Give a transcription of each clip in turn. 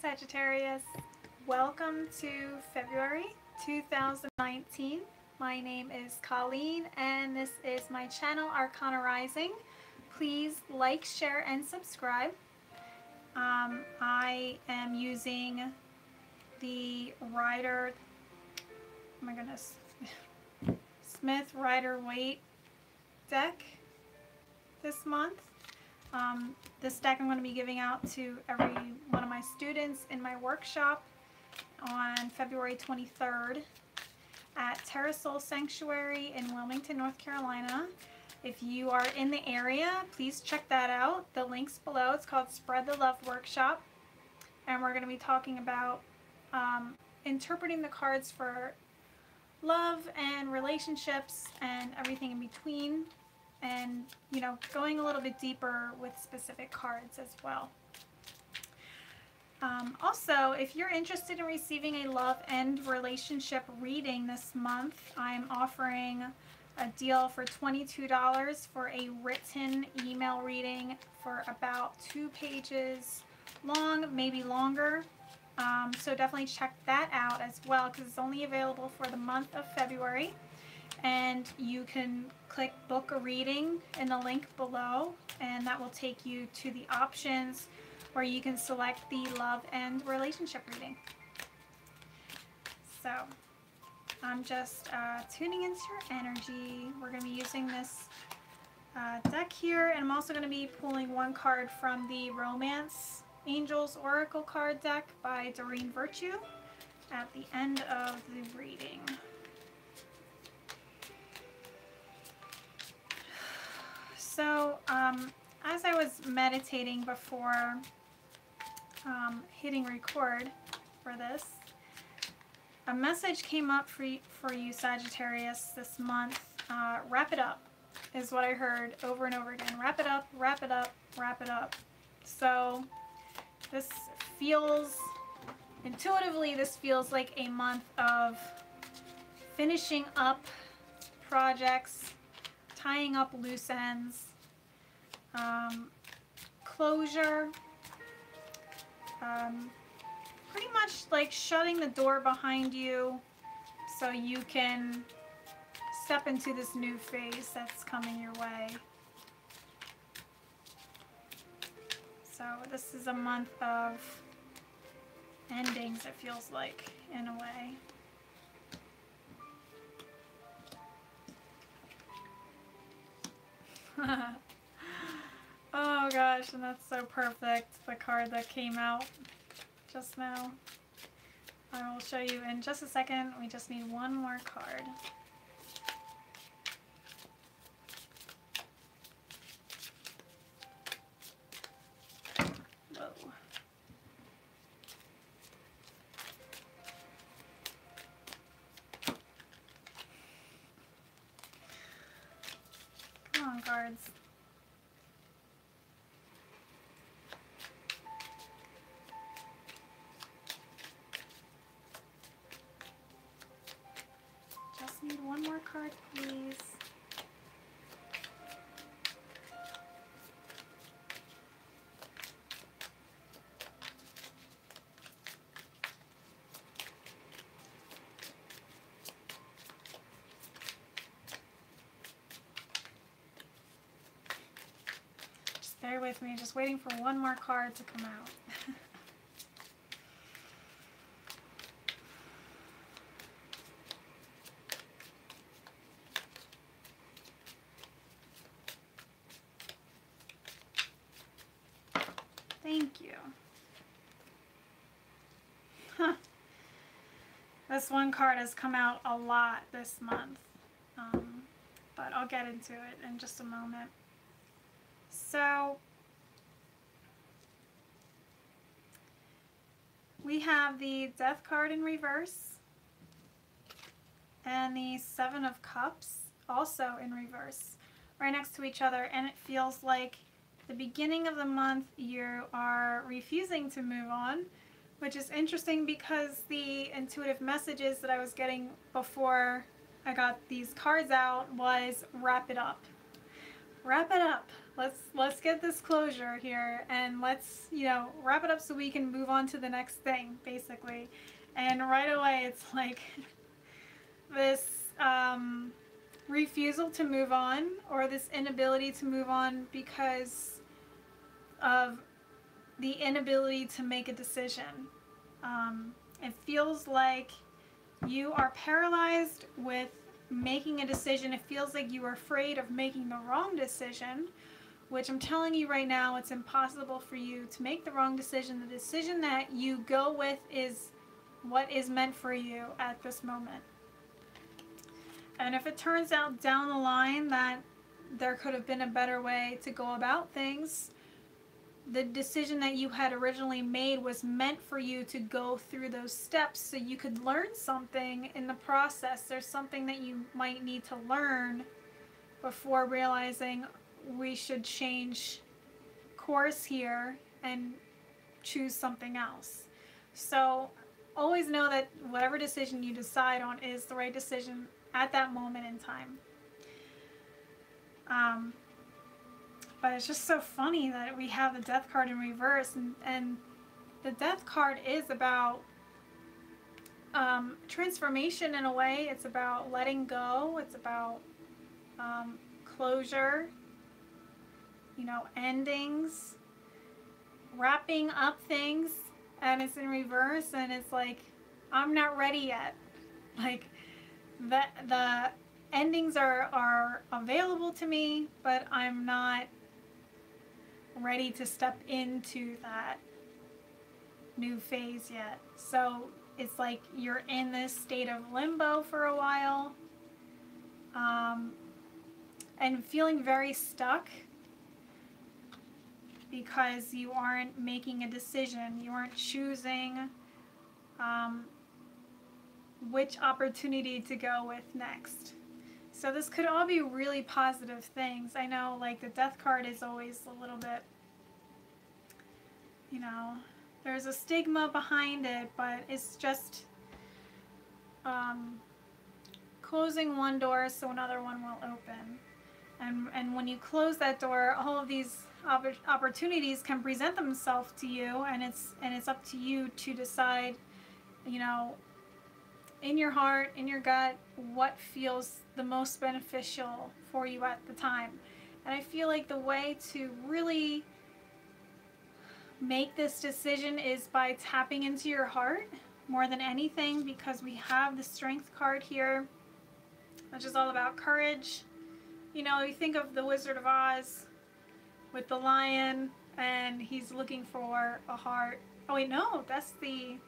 Sagittarius. Welcome to February 2019. My name is Colleen and this is my channel Arcana Rising. Please like, share, and subscribe. I am using the Smith Rider-Waite deck this month. This deck I'm going to be giving out to every one of my students in my workshop on February 23rd at Terrasol Sanctuary in Wilmington, North Carolina. If you are in the area, please check that out. The link's below. It's called Spread the Love Workshop, and we're going to be talking about interpreting the cards for love and relationships and everything in between, and going a little bit deeper with specific cards as well. Also, if you're interested in receiving a love and relationship reading this month, I'm offering a deal for $22 for a written email reading for about 2 pages long, maybe longer. So definitely check that out as well, because it's only available for the month of February. And you can click book a reading in the link below, and that will take you to the options where you can select the love and relationship reading. So I'm just tuning into your energy. We're going to be using this deck here, and I'm also going to be pulling one card from the Romance Angels Oracle card deck by Doreen Virtue at the end of the reading. So, as I was meditating before hitting record for this, a message came up for you, Sagittarius, this month. Wrap it up is what I heard over and over again. Wrap it up, wrap it up, wrap it up. So, this feels, intuitively, this feels like a month of finishing up projects, tying up loose ends, closure, pretty much like shutting the door behind you so you can step into this new phase that's coming your way. So this is a month of endings, it feels like, in a way. Oh gosh, and that's so perfect, the card that came out just now. I will show you in just a second. We just need one more card. Whoa. Come on, cards. Just need one more card, please. Bear with me, just waiting for one more card to come out. Thank you. Huh. This one card has come out a lot this month, but I'll get into it in just a moment. So we have the Death card in reverse and the Seven of Cups also in reverse right next to each other, and it feels like the beginning of the month you are refusing to move on, which is interesting because the intuitive messages that I was getting before I got these cards out was wrap it up. Wrap it up. let's get this closure here, and let's, you know, wrap it up so we can move on to the next thing, basically. And right away, it's like this refusal to move on, or this inability to move on because of the inability to make a decision. It feels like you are paralyzed with making a decision. It feels like you are afraid of making the wrong decision, which I'm telling you right now, it's impossible for you to make the wrong decision. The decision that you go with is what is meant for you at this moment. And if it turns out down the line that there could have been a better way to go about things, the decision that you had originally made was meant for you to go through those steps so you could learn something in the process. There's something that you might need to learn before realizing we should change course here and choose something else. So always know that whatever decision you decide on is the right decision at that moment in time. But it's just so funny that we have the Death card in reverse, and the Death card is about transformation in a way. It's about letting go. It's about closure, you know, endings, wrapping up things, and it's in reverse, and it's like, I'm not ready yet. Like, the endings are available to me, but I'm not ready to step into that new phase yet. So it's like you're in this state of limbo for a while, and feeling very stuck because you aren't making a decision. You aren't choosing which opportunity to go with next. So this could all be really positive things. I know, like, the Death card is always a little bit, you know, there's a stigma behind it, but it's just closing one door so another one will open. And when you close that door, all of these opportunities can present themselves to you, and it's up to you to decide, you know, in your heart, in your gut, what feels the most beneficial for you at the time. And I feel like the way to really make this decision is by tapping into your heart more than anything, because we have the Strength card here, which is all about courage. You know, you think of the Wizard of Oz with the lion, and he's looking for a heart. Oh wait, no, that's the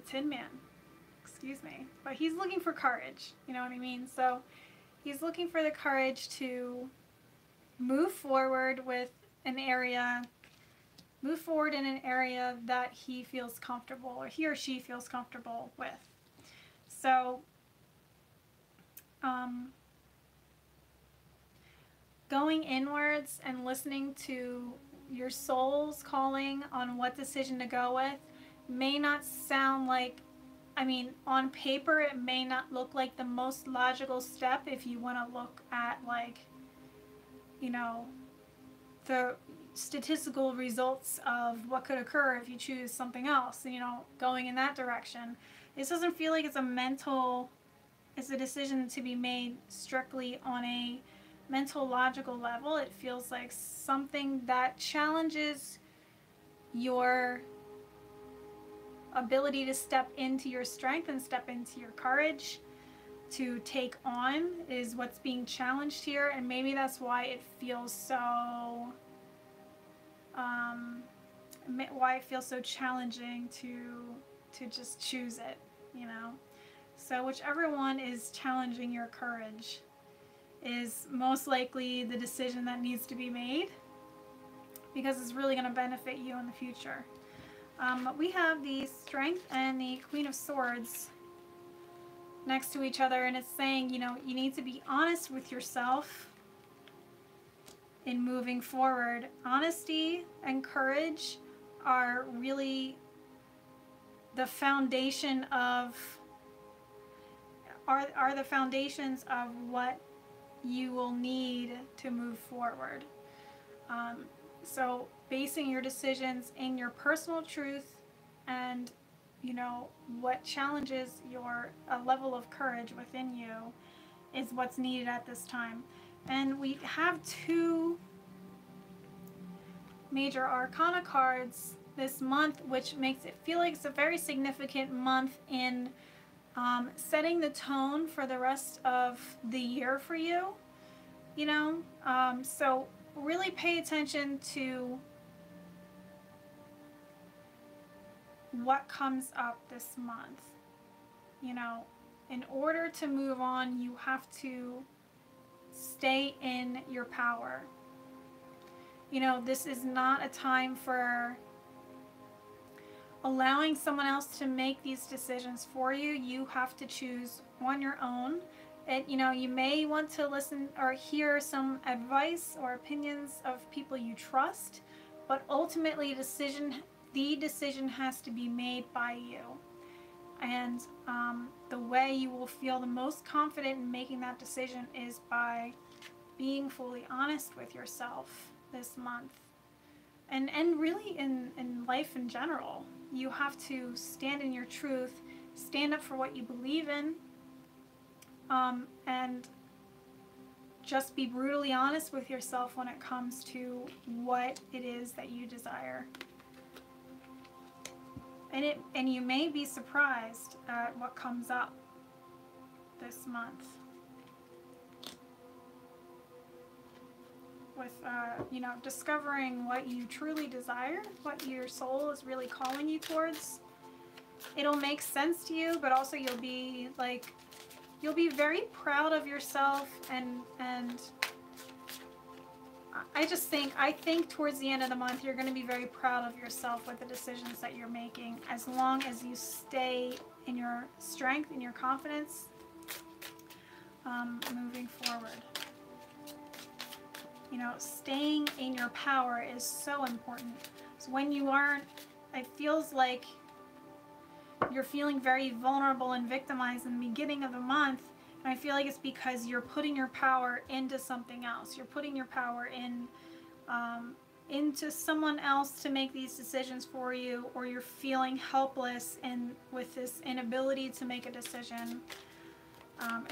Tin Man. Excuse me. But he's looking for courage. You know what I mean? So he's looking for the courage to move forward with an area, move forward in an area that he feels comfortable, or he or she feels comfortable with. So going inwards and listening to your soul's calling on what decision to go with may not sound like, I mean, on paper it may not look like the most logical step if you want to look at, like, you know, the statistical results of what could occur if you choose something else, you know, going in that direction. This doesn't feel like it's a decision to be made strictly on a mental, logical level. It feels like something that challenges your ability to step into your strength and step into your courage to take on is what's being challenged here. And maybe that's why it feels so challenging to just choose it, you know. So whichever one is challenging your courage is most likely the decision that needs to be made, because it's really going to benefit you in the future. We have the Strength and the Queen of Swords next to each other, and it's saying, you know, you need to be honest with yourself in moving forward. Honesty and courage are really the foundation of, are the foundations of what you will need to move forward. So basing your decisions in your personal truth and, you know, what challenges your level of courage within you is what's needed at this time. And we have two major Arcana cards this month, which makes it feel like it's a very significant month in setting the tone for the rest of the year for you, you know. So really pay attention to what comes up this month. You know, in order to move on, you have to stay in your power. You know, this is not a time for allowing someone else to make these decisions for you. You have to choose on your own. You know, you may want to listen or hear some advice or opinions of people you trust, but ultimately the decision has to be made by you. And the way you will feel the most confident in making that decision is by being fully honest with yourself this month. And really in life in general. You have to stand in your truth, stand up for what you believe in, and just be brutally honest with yourself when it comes to what it is that you desire. And you may be surprised at what comes up this month with you know, discovering what you truly desire, what your soul is really calling you towards. It'll make sense to you, but also you'll be very proud of yourself, and I think towards the end of the month you're going to be very proud of yourself with the decisions that you're making, as long as you stay in your strength, in your confidence, moving forward. You know, staying in your power is so important. So when you aren't, it feels like you're feeling very vulnerable and victimized in the beginning of the month, and I feel like it's because you're putting your power into something else. You're putting your power into someone else to make these decisions for you, or you're feeling helpless and with this inability to make a decision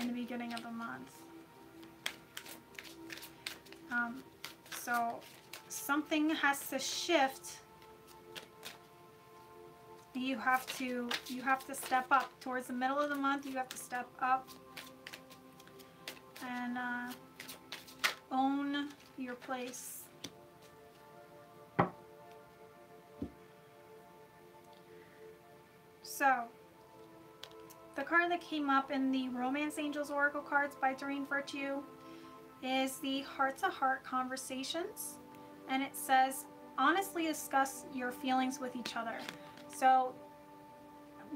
in the beginning of the month. So something has to shift. You have to step up towards the middle of the month. You have to step up and own your place. So the card that came up in the Romance Angels Oracle cards by Doreen Virtue is the heart-to-heart conversations, and it says, honestly discuss your feelings with each other. So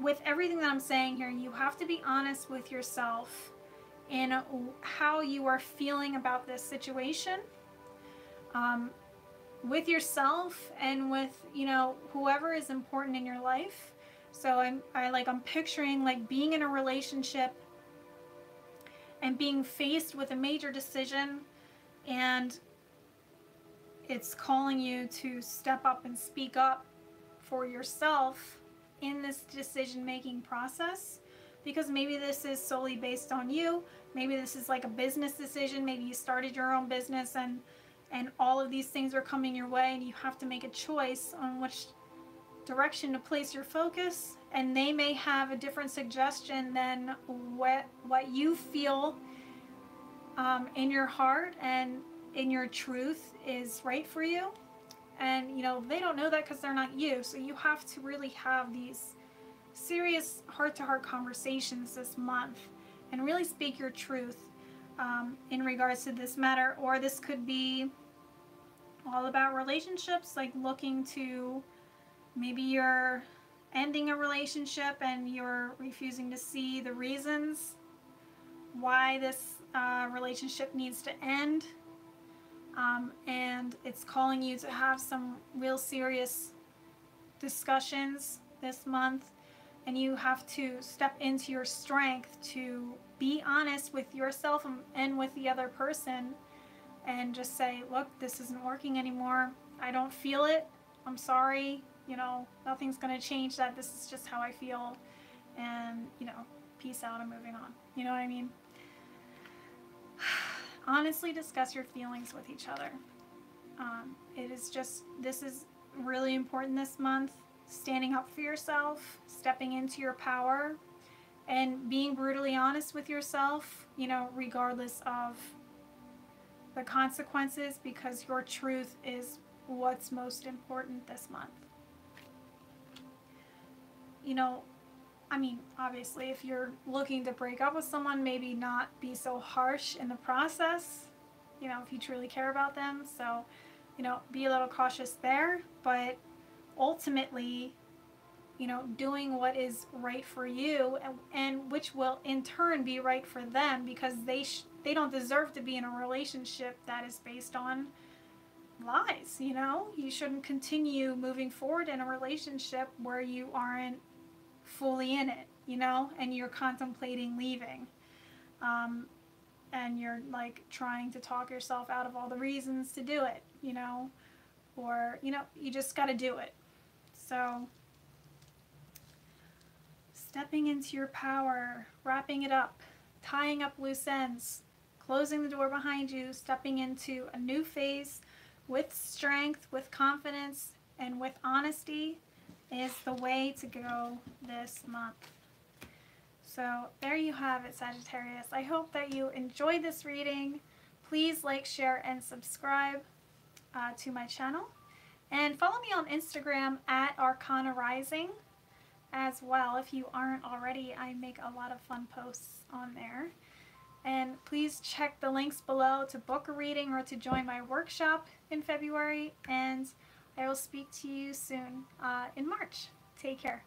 with everything that I'm saying here, you have to be honest with yourself in how you are feeling about this situation, with yourself and with, you know, whoever is important in your life. So I'm picturing like being in a relationship and being faced with a major decision, and it's calling you to step up and speak up for yourself in this decision-making process, because maybe this is solely based on you. Maybe this is like a business decision. Maybe you started your own business and all of these things are coming your way, and you have to make a choice on which direction to place your focus, and they may have a different suggestion than what you feel in your heart and in your truth is right for you. And you know, they don't know that because they're not you. So you have to really have these serious heart-to-heart conversations this month and really speak your truth in regards to this matter. Or this could be all about relationships, like looking to, maybe you're ending a relationship and you're refusing to see the reasons why this relationship needs to end, and it's calling you to have some real serious discussions this month, and you have to step into your strength to be honest with yourself and with the other person, and just say, look, this isn't working anymore. I don't feel it. I'm sorry. You know, nothing's going to change that. This is just how I feel. And, you know, peace out, I'm moving on. You know what I mean? Honestly discuss your feelings with each other. This is really important this month. Standing up for yourself, stepping into your power, and being brutally honest with yourself, you know, regardless of the consequences, because your truth is what's most important this month. You know, I mean, obviously, if you're looking to break up with someone, maybe not be so harsh in the process, you know, if you truly care about them. So, you know, be a little cautious there. But ultimately, you know, doing what is right for you, and which will in turn be right for them, because they don't deserve to be in a relationship that is based on lies. You know, you shouldn't continue moving forward in a relationship where you aren't fully in it, you know, and you're contemplating leaving, and you're like trying to talk yourself out of all the reasons to do it, you know, or, you know, you just got to do it. So stepping into your power, wrapping it up, tying up loose ends, closing the door behind you, stepping into a new phase with strength, with confidence, and with honesty is the way to go this month. So there you have it, Sagittarius. I hope that you enjoyed this reading. Please like, share, and subscribe to my channel. And follow me on Instagram at Arcana Rising as well. If you aren't already, I make a lot of fun posts on there. And please check the links below to book a reading or to join my workshop in February. And I will speak to you soon in March. Take care.